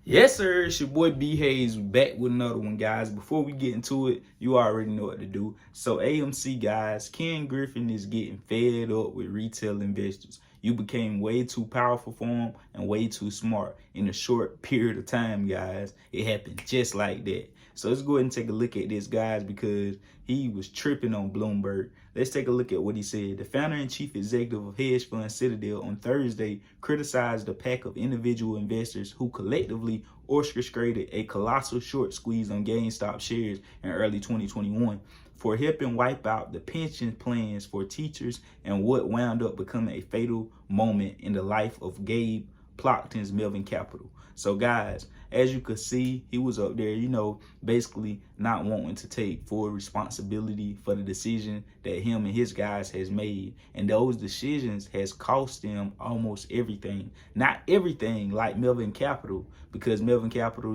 Yes, sir. It's your boy B Hayes back with another one, guys. Before we get into it, you already know what to do. So AMC, guys, Ken Griffin is getting fed up with retail investors. You became way too powerful for him and way too smart in a short period of time, guys. It happened just like that. So let's go ahead and take a look at this, guys, because he was tripping on Bloomberg. Let's take a look at what he said. The founder and chief executive of hedge fund Citadel on Thursday criticized a pack of individual investors who collectively orchestrated a colossal short squeeze on GameStop shares in early 2021 for helping wipe out the pension plans for teachers and what wound up becoming a fatal moment in the life of Gabe Plockton's Melvin Capital. So guys, as you could see, he was up there, basically not wanting to take full responsibility for the decision that him and his guys has made. And those decisions has cost them almost everything. Not everything like Melvin Capital, because Melvin Capital,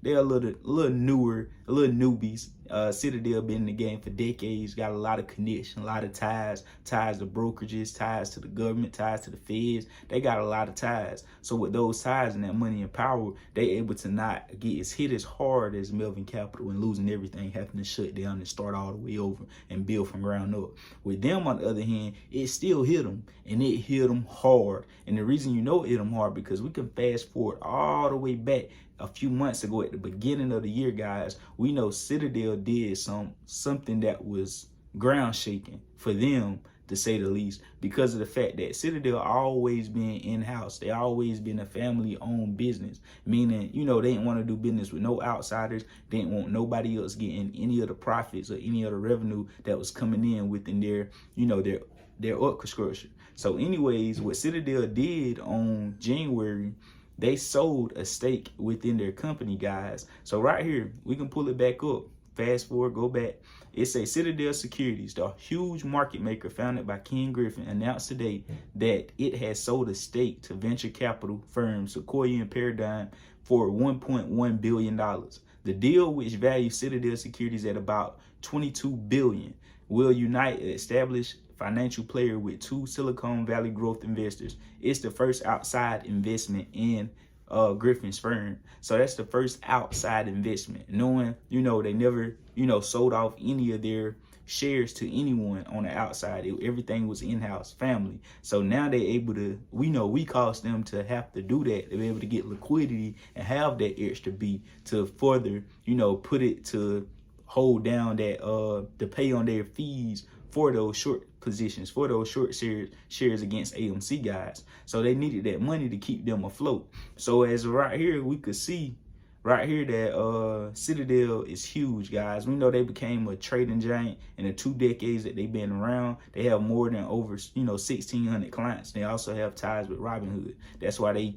they're a little newer, a little newbies. Citadel been in the game for decades, got a lot of connection, a lot of ties to brokerages, ties to the government, ties to the feds. They got a lot of ties. So with those ties and that money and power, they able to not get as hit as hard as Melvin Capital and losing everything, having to shut down and start all the way over and build from ground up. With them, on the other hand, it still hit them, and it hit them hard. And the reason it hit them hard, because we can fast forward all the way back a few months ago at the beginning of the year, guys. We know Citadel did something that was ground shaking for them, to say the least, because of the fact that Citadel always been in-house. They always been a family-owned business, meaning, they didn't want to do business with no outsiders. They didn't want nobody else getting any of the profits or any of the revenue that was coming in within their orchestra. So anyways, what Citadel did on January, they sold a stake within their company, guys. So right here, we can pull it back up. Fast forward, go back. It says Citadel Securities, the huge market maker founded by Ken Griffin, announced today that it has sold a stake to venture capital firm Sequoia and Paradigm for $1.1 billion. The deal, which values Citadel Securities at about $22 billion, will unite an established financial player with two Silicon Valley growth investors. It's the first outside investment in Griffin's firm. So that's the first outside investment, knowing, they never, sold off any of their shares to anyone on the outside. Everything was in-house, family. So now they're able to, we caused them to have to do that. They're able to get liquidity and have that extra B to further, put it to hold down that, to pay on their fees for those short positions, for those short shares against AMC, guys. So they needed that money to keep them afloat. So as right here, we could see right here that Citadel is huge, guys. We know they became a trading giant in the 2 decades that they've been around. They have more than over 1,600 clients. They also have ties with Robinhood. That's why they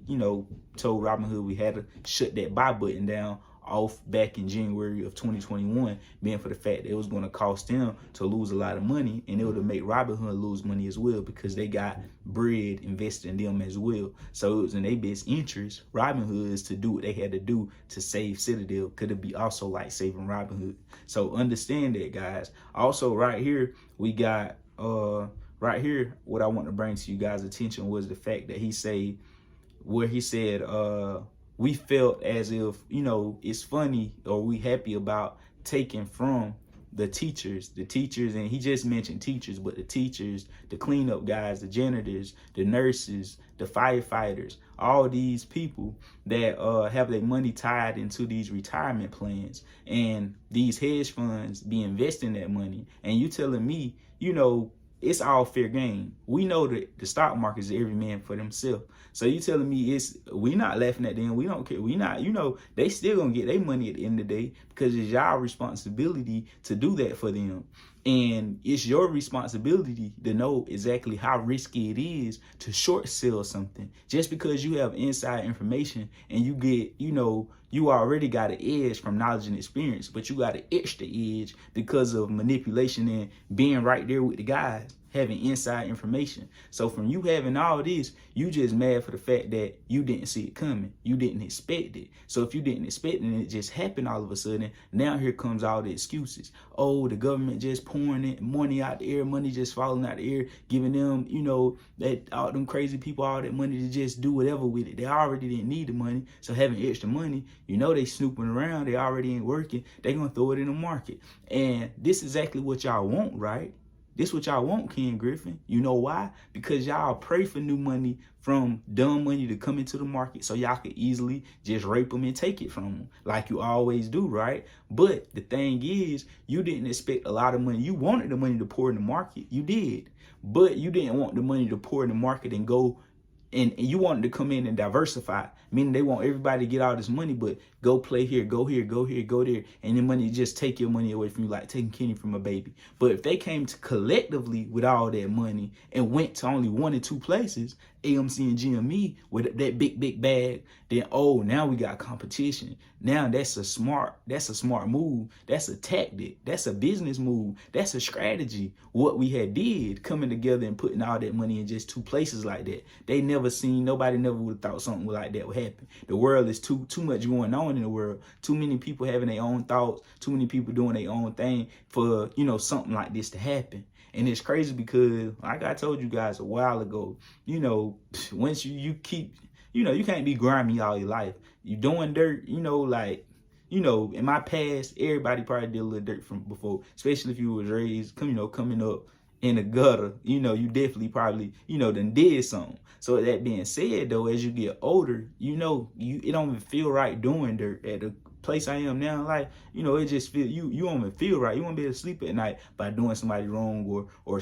told Robinhood we had to shut that buy button down off back in January of 2021, being for the fact that it was going to cost them to lose a lot of money, and it would make Robinhood lose money as well, because they got bread invested in them as well. So it was in their best interest, Robinhood's, to do what they had to do to save Citadel. Could it be also like saving Robinhood? So understand that, guys. Also right here, we got right here, what I want to bring to you guys' attention was the fact that he said we felt as if, it's funny, or we happy about taking from the teachers, and he just mentioned teachers, but the teachers, the cleanup guys, the janitors, the nurses, the firefighters, all these people that have their money tied into these retirement plans, and these hedge funds be investing that money. And you telling me, it's all fair game. We know that the stock market is every man for themselves. So you telling me we not laughing at them. We don't care. We not, they still gonna get their money at the end of the day, because it's y'all responsibility to do that for them. And it's your responsibility to know exactly how risky it is to short sell something. Just because you have inside information and you get, you already got an edge from knowledge and experience, but you got an extra edge because of manipulation and being right there with the guys, having inside information. So from you having all this, you just mad for the fact that you didn't see it coming. You didn't expect it. So if you didn't expect it and it just happened all of a sudden, now here comes all the excuses. Oh, the government just pouring it money out the air, money just falling out the air, giving them, you know, that all them crazy people all that money to just do whatever with it. They already didn't need the money. So having extra money, you know, they snooping around. They already ain't working. They gonna throw it in the market. And this is exactly what y'all want, right? This what y'all want, Ken Griffin. You know why? Because y'all pray for new money from dumb money to come into the market so y'all could easily just rape them and take it from them like you always do, right? But the thing is, you didn't expect a lot of money. You wanted the money to pour in the market. You did. But you didn't want the money to pour in the market and go and you wanted to come in and diversify, meaning they want everybody to get all this money, but go play here, go here, go here, go there, and then money just take your money away from you like taking candy from a baby. But if they came to collectively with all that money and went to only 1 or 2 places, AMC and GME with that big bag, then oh, now we got competition. Now that's a smart move. That's a tactic. That's a business move. That's a strategy. What we had did coming together and putting all that money in just 2 places like that. Nobody never would have thought something like that would happen. The world is too much going on in the world. Too many people having their own thoughts. Too many people doing their own thing for, you know, something like this to happen. And it's crazy because, like I told you guys a while ago, you know, once you keep, you know, you can't be grimy all your life. You doing dirt, you know, like, you know, in my past, everybody probably did a little dirt from before, especially if you was raised, coming up in the gutter, you know, you definitely probably, you know, done did something. So that being said, though, as you get older, you know, it don't even feel right doing dirt at the place I am now. Like, you know, it just feel you don't even feel right. You won't be able to sleep at night by doing somebody wrong or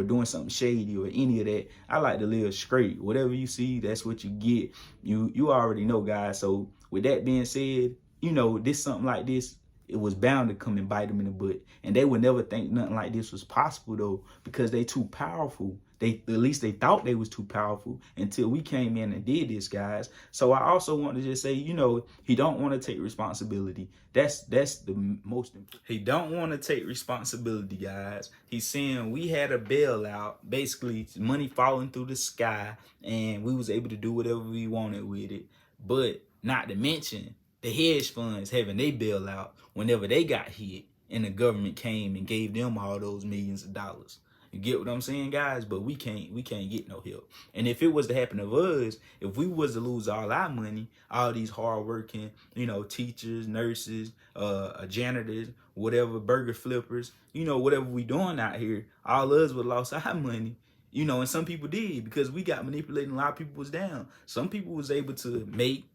doing something shady or any of that. I like to live straight. Whatever you see, that's what you get. You already know, guys. So with that being said, you know, something like this, it was bound to come and bite them in the butt. And they would never think nothing like this was possible, though, because they too powerful. At least they thought they was too powerful until we came in and did this, guys. So I also want to just say, you know, he don't want to take responsibility. That's the most important. He don't want to take responsibility, guys. He's saying we had a bailout, basically money falling through the sky, and we was able to do whatever we wanted with it. But not to mention the hedge funds having they bailout whenever they got hit and the government came and gave them all those millions of dollars. You get what I'm saying, guys? But we can't get no help. And if it was to happen to us, if we was to lose all our money, all these hardworking, you know, teachers, nurses, janitors, whatever, burger flippers, you know, whatever we doing out here, all of us would have lost our money. You know, and some people did because we got manipulated and a lot of people was down. Some people was able to make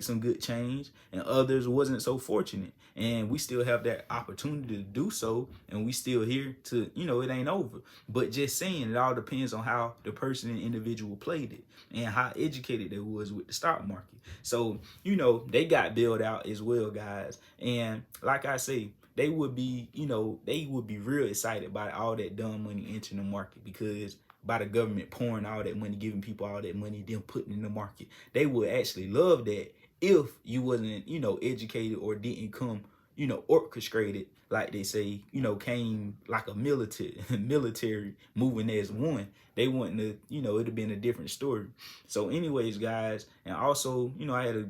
some good change and others wasn't so fortunate. And we still have that opportunity to do so. And we still here to, you know, it ain't over. But just saying, it all depends on how the person and individual played it and how educated they was with the stock market. So, you know, they got bailed out as well, guys. And like I say, they would be real excited by all that dumb money entering the market because by the government pouring all that money, giving people all that money, then putting in the market. They would actually love that if you wasn't, you know, educated or didn't come, you know, orchestrated, like they say, you know, came like a military moving as one. They wouldn't have, you know, it'd have been a different story. So anyways, guys, and also, you know,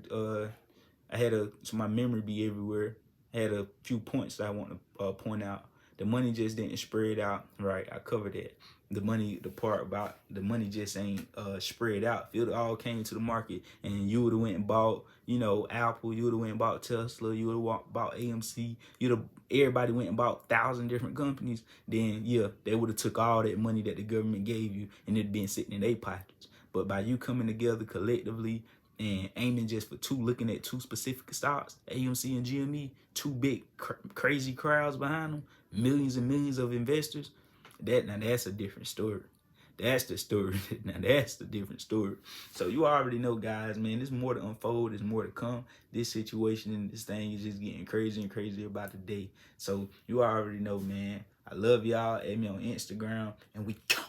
so my memory be everywhere. I had a few points that I want to point out. The money just didn't spread out. Right, I covered that. The part about the money just ain't spread out. If it all came to the market and you would have went and bought, you know, Apple, you would have went and bought Tesla, you would have bought AMC, everybody went and bought 1,000 different companies, then yeah, they would have took all that money that the government gave you and it'd been sitting in their pockets. But by you coming together collectively and aiming just for looking at 2 specific stocks, AMC and GME, 2 big crazy crowds behind them, millions and millions of investors, that's a different story. That's the story. Now that's the different story. So you already know, guys, man, there's more to unfold. There's more to come. This situation and this thing is just getting crazy and crazier by the day. So you already know, man. I love y'all. Add me on Instagram and we go.